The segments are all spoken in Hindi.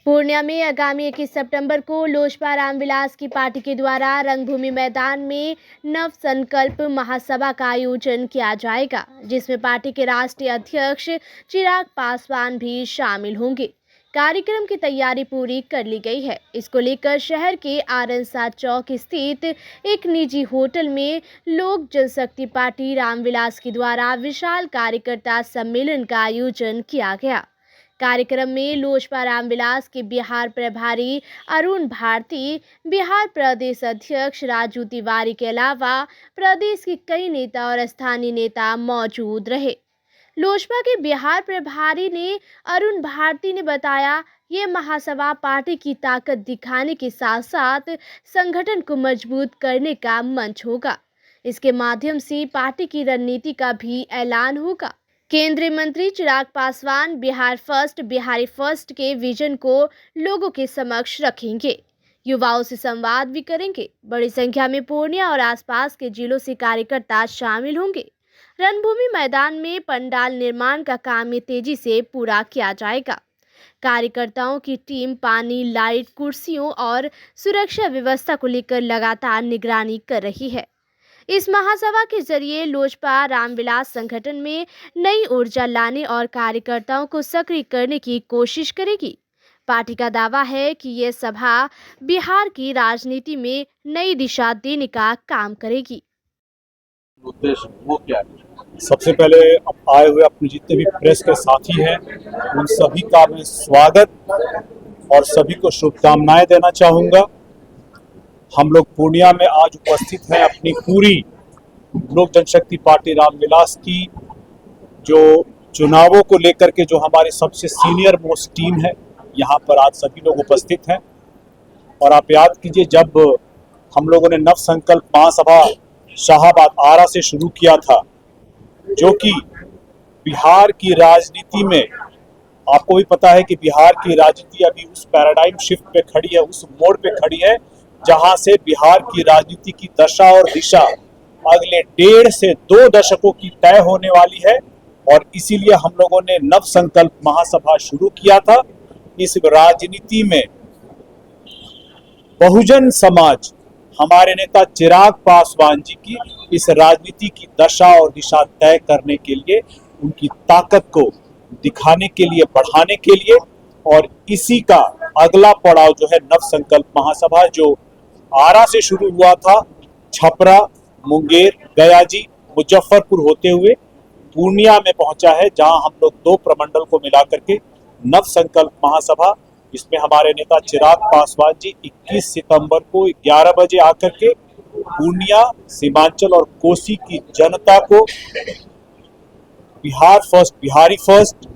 पूर्णिया में आगामी 21 सितंबर को लोजपा रामविलास की पार्टी के द्वारा रंगभूमि मैदान में नव संकल्प महासभा का आयोजन किया जाएगा, जिसमें पार्टी के राष्ट्रीय अध्यक्ष चिराग पासवान भी शामिल होंगे। कार्यक्रम की तैयारी पूरी कर ली गई है। इसको लेकर शहर के आरनसा चौक स्थित एक निजी होटल में लोक जनशक्ति पार्टी रामविलास के द्वारा विशाल कार्यकर्ता सम्मेलन का आयोजन किया गया। कार्यक्रम में लोजपा रामविलास के बिहार प्रभारी अरुण भारती, बिहार प्रदेश अध्यक्ष राजू तिवारी के अलावा प्रदेश के कई नेता और स्थानीय नेता मौजूद रहे। लोजपा के बिहार प्रभारी ने अरुण भारती ने बताया, ये महासभा पार्टी की ताकत दिखाने के साथ साथ संगठन को मजबूत करने का मंच होगा। इसके माध्यम से पार्टी की रणनीति का भी ऐलान होगा। केंद्रीय मंत्री चिराग पासवान बिहार फर्स्ट, बिहारी फर्स्ट के विजन को लोगों के समक्ष रखेंगे। युवाओं से संवाद भी करेंगे। बड़ी संख्या में पूर्णिया और आसपास के जिलों से कार्यकर्ता शामिल होंगे। रणभूमि मैदान में पंडाल निर्माण का काम तेजी से पूरा किया जाएगा। कार्यकर्ताओं की टीम पानी, लाइट, कुर्सियों और सुरक्षा व्यवस्था को लेकर लगातार निगरानी कर रही है। इस महासभा के जरिए लोजपा रामविलास संगठन में नई ऊर्जा लाने और कार्यकर्ताओं को सक्रिय करने की कोशिश करेगी। पार्टी का दावा है कि ये सभा बिहार की राजनीति में नई दिशा देने का काम करेगी। उद्देश्य वो क्या है? सबसे पहले आए हुए अपने जितने भी प्रेस के साथी हैं, उन सभी का मैं स्वागत और सभी को शुभकामनाएं देना चाहूँगा। हम लोग पूर्णिया में आज उपस्थित हैं अपनी पूरी लोक जनशक्ति पार्टी रामविलास की जो चुनावों को लेकर के जो हमारी सबसे सीनियर मोस्ट टीम है, यहाँ पर आज सभी लोग उपस्थित हैं। और आप याद कीजिए, जब हम लोगों ने नव संकल्प महासभा शाहाबाद आरा से शुरू किया था, जो कि बिहार की राजनीति में आपको भी पता है कि बिहार की राजनीति अभी उस पैराडाइम शिफ्ट पे खड़ी है, उस मोड़ पे खड़ी है जहां से बिहार की राजनीति की दशा और दिशा अगले 1.5 से 2 दशकों की तय होने वाली है। और इसीलिए हम लोगों ने नव संकल्प महासभा शुरू किया था। इस राजनीति में बहुजन समाज, हमारे नेता चिराग पासवान जी की इस राजनीति की दशा और दिशा तय करने के लिए, उनकी ताकत को दिखाने के लिए, बढ़ाने के लिए, और इसी का अगला पड़ाव जो है नव संकल्प महासभा, जो आरा से शुरू हुआ था, छपरा, मुंगेर, गयाजी, मुजफ्फरपुर होते हुए पूर्णिया में पहुंचा है, जहां हम लोग 2 प्रमंडल को मिलाकर के नव संकल्प महासभा, इसमें हमारे नेता चिराग पासवान जी 21 सितंबर को 11 बजे आकर के पूर्णिया, सीमांचल और कोसी की जनता को बिहार फर्स्ट, बिहारी फर्स्ट,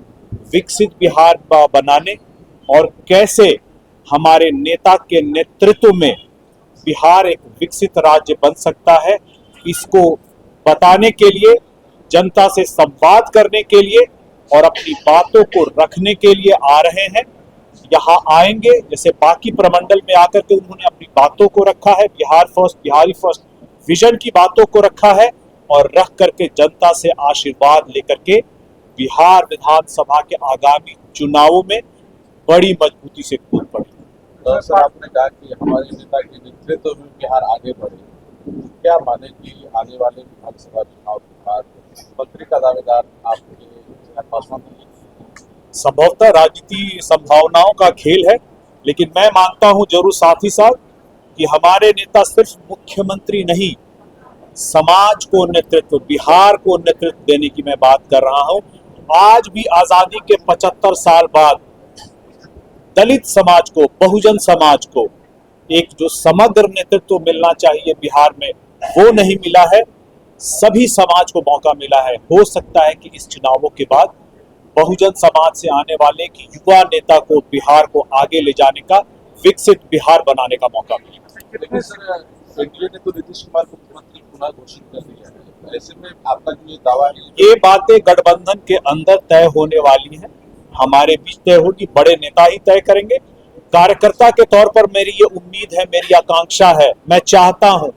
विकसित बिहार बनाने और कैसे हमारे नेता के नेतृत्व में बिहार एक विकसित राज्य बन सकता है, इसको बताने के लिए, जनता से संवाद करने के लिए और अपनी बातों को रखने के लिए आ रहे हैं। यहाँ आएंगे, जैसे बाकी प्रमंडल में आकर के उन्होंने अपनी बातों को रखा है, Bihar first, Bihari first vision की बातों को रखा है, और रख करके जनता से आशीर्वाद लेकर के बिहार विधानसभा के आगामी चुनावों में बड़ी मजबूती से कूद पड़े। सर, आपने कहा कि हमारे नेता के नेतृत्व में बिहार आगे बढ़े, क्या माने कि आने वाले विधानसभा चुनाव के बाद मंत्री का दावेदार आपके चिराग पासवान? संभवतः राजनीति संभावनाओं का खेल है, लेकिन मैं मानता हूं जरूर साथ ही साथ कि हमारे नेता सिर्फ मुख्यमंत्री नहीं, समाज को नेतृत्व, बिहार को नेतृत्व देने की मैं बात कर रहा हूं। आज भी आजादी के 75 साल बाद दलित समाज को, बहुजन समाज को एक जो समग्र नेतृत्व मिलना चाहिए बिहार में, वो नहीं मिला है। सभी समाज को मौका मिला है। हो सकता है कि इस चुनावों के बाद बहुजन समाज से आने वाले की युवा नेता को बिहार को आगे ले जाने का, विकसित बिहार बनाने का मौका मिले। लेकिन सर, एनडीए ने तो नीतीश कुमार को मुख्यमंत्री पुनः घोषित कर दिया है, ऐसे में आपका जो ये दावा है, ये बातें गठबंधन के अंदर तय होने वाली हैं, हमारे बीच तय होगी, बड़े नेता ही तय करेंगे। कार्यकर्ता के तौर पर मेरी ये उम्मीद है, मेरी आकांक्षा है, मैं चाहता हूं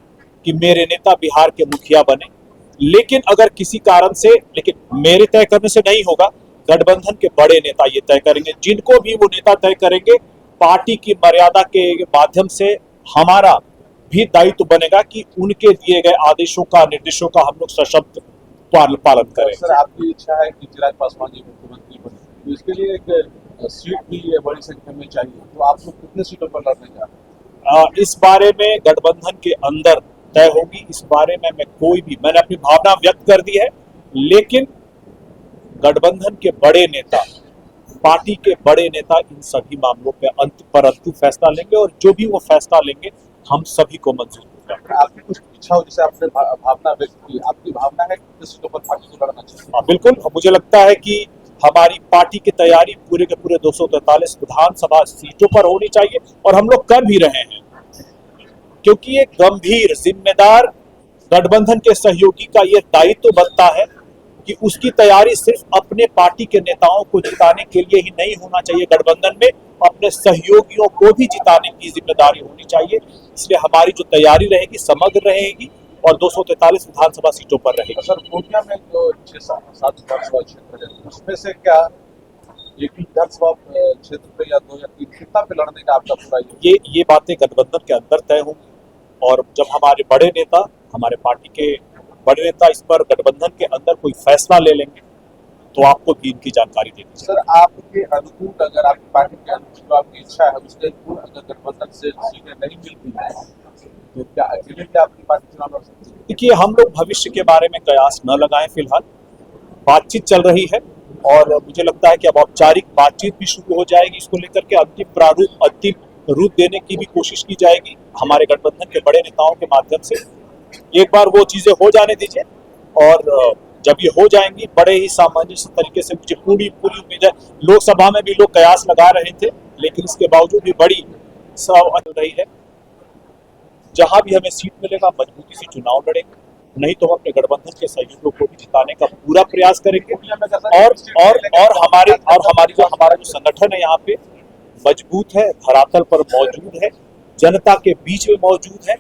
कि मेरे नेता बिहार के मुखिया बने। लेकिन अगर किसी कारण से, लेकिन मेरे तय करने से नहीं होगा, गठबंधन के बड़े नेता ये तय करेंगे। जिनको भी वो नेता तय करेंगे पार्टी की मर्यादा के माध्यम से हमारा भी दायित्व बनेगा कि उनके दिए गए आदेशों का, निर्देशों का हम लोग सशक्त पालन करें। सर, आपकी इच्छा है कि चिराग पासवान जी मुख्यमंत्री बने, तो इसके लिए एक सीट भी बड़ी संख्या में चाहिए, तो आप लोग कितने सीटों पर लड़ने जा रहे हैं? इस बारे में गठबंधन के अंदर तय होगी। इस बारे में मैंने अपनी भावना व्यक्त कर दी है, लेकिन गठबंधन के बड़े नेता, पार्टी के बड़े नेता इन सभी मामलों पे अंतिम फैसला लेंगे और जो भी वो फैसला लेंगे हम सभी को मंजूर होगा। आपकी कुछ इच्छा हो, जैसे आपने भावना व्यक्त की, आपकी भावना है कि किस सीटों पर पार्टी को लड़ना चाहिए? हाँ, बिल्कुल। मुझे लगता है कि हमारी पार्टी की तैयारी पूरे के पूरे 243 विधानसभा सीटों पर होनी चाहिए और हम लोग कर भी रहे हैं, क्योंकि एक गंभीर जिम्मेदार गठबंधन के सहयोगी का ये दायित्व बनता है कि उसकी तैयारी सिर्फ अपने पार्टी के नेताओं को जिताने के लिए ही नहीं होना चाहिए, गठबंधन में अपने सहयोगियों को भी जिताने की जिम्मेदारी होनी चाहिए। इसलिए हमारी जो तैयारी रहेगी समग्र रहेगी और 243 विधानसभा सीटों पर रहेगी। सर, पूर्णिया में जो 6-7 विधानसभा क्षेत्र है, उसमें से क्या एक ही विधानसभा क्षेत्र पे या 2 या 3 कितना पे लड़ने का आपका पूरा ये बातें गठबंधन के अंदर तय होंगी और जब हमारे बड़े नेता, हमारे पार्टी के बड़े नेता इस पर गठबंधन के अंदर कोई फैसला ले लेंगे तो आपको भी इनकी जानकारी देंगे। सर, आपके अनुकूल, अगर आपकी पार्टी के अनुकूल जो आपकी इच्छा है उसके अनुकूल अगर गठबंधन से सीटें नहीं मिलती हैं तो क्या अकेले भी आपकी पार्टी चुनाव लड़ सकती है? देखिए, हम लोग भविष्य के बारे में कयास न लगाएं। फिलहाल बातचीत चल रही है और मुझे लगता है कि अब औपचारिक बातचीत भी शुरू हो जाएगी। इसको लेकर के अंतिम रूप देने की भी कोशिश की जाएगी हमारे गठबंधन के बड़े नेताओं के माध्यम से। एक बार वो चीजें हो जाने दीजिए और जब ये हो जाएंगी बड़े ही सामंजस्य तरीके से, मुझे पूरी उम्मीद है। लोकसभा में भी लोग कयास लगा रहे थे, लेकिन इसके बावजूद भी बड़ी चल रही है। जहां भी हमें सीट मिलेगा मजबूती से चुनाव लड़ेंगे, नहीं तो हम अपने गठबंधन के सहयोगियों को भी जिताने का पूरा प्रयास करेंगे। और हमारा जो संगठन है यहाँ पे मजबूत है, धरातल पर मौजूद है, जनता के बीच में मौजूद है,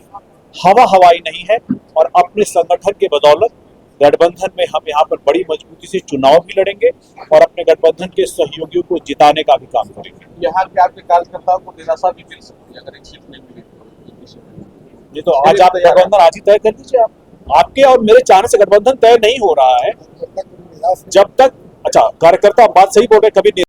हवाई नहीं है और अपने संगठन के बदौलत गठबंधन में हम यहाँ पर बड़ी मजबूती से चुनाव भी लड़ेंगे और अपने गठबंधन के सहयोगियों को जिताने का भी काम करेंगे। यहाँ के आपके कार्यकर्ताओं को निराशा भी मिल सकती है अगर एक सीट नहीं मिले। ये तो आज आप गठबंधन आज ही तय कर दीजिए। आपके और मेरे चाहने से गठबंधन तय नहीं हो रहा है जब तक। अच्छा, कार्यकर्ता बात सही बोल रहे, कभी